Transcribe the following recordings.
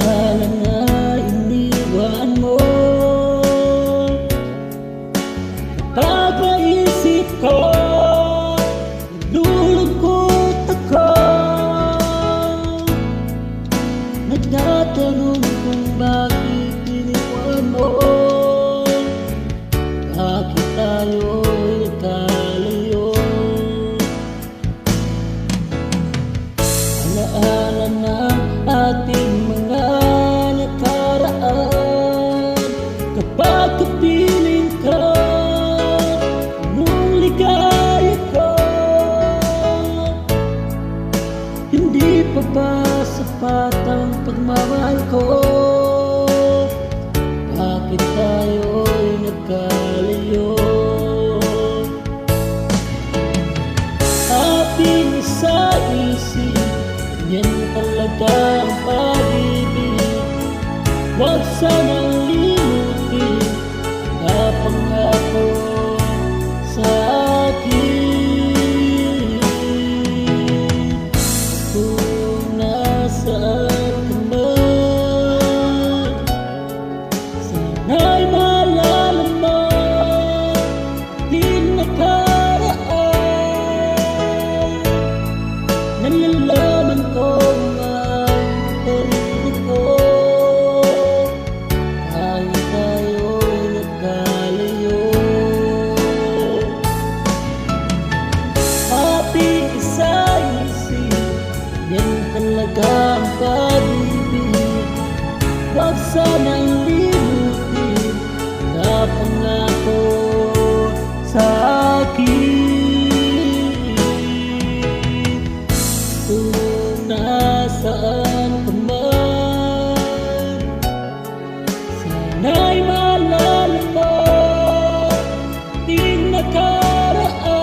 alaala na iniwan mo. Kapag naisip ko, lulungkot ako. Nagtatanong kung bakit iniwan mo. Bakit tayo'y nagkalayo? Alaala na ating mga nakaraan. Kapag kapiling ka nung ligaya ko, hindi pa ba sapat ang pagmamahal ko? Bakit tayo'y nagkalayo? Ating isa-isip, yan talaga ang pag-ibig. Huwag sanang limutin na pangako sa akin. Kung nasaan ka man, sana'y maalala mo ating nakaraan. Nalalaman ko ang sarili ko, kahit tayo'y nagkalayo. Ating isa-isip, yan talaga ang pag-ibig. Huwag sanang limutin na pangako sa akin. Kung nasaan ka man, sana'y maalala mo ating nakaraan.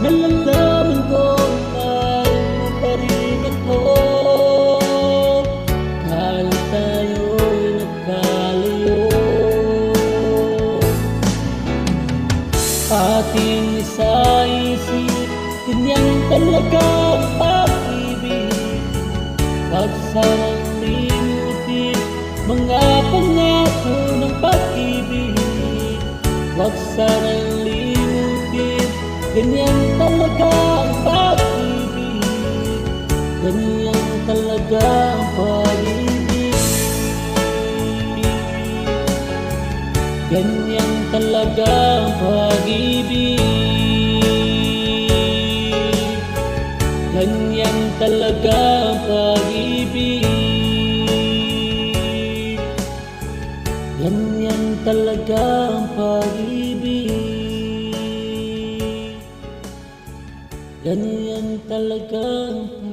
Nalalaman ko mahal mo pa rin ako, kahit tayo'y nagkalayo. Ating isa-isip, ganyan talaga ang pag-ibig. Huwag sanang limutin mga pangako ng pag-ibig. Huwag sanang limutin, ganyan talaga ang pag-ibig. Ganyan talaga ang pag-ibig. Ganyan talaga ang pag-ibig. Ganyan talaga ang pag-ibig. Ganyan talaga ang pag-ibig. Ganyan talaga ang pag-ibig.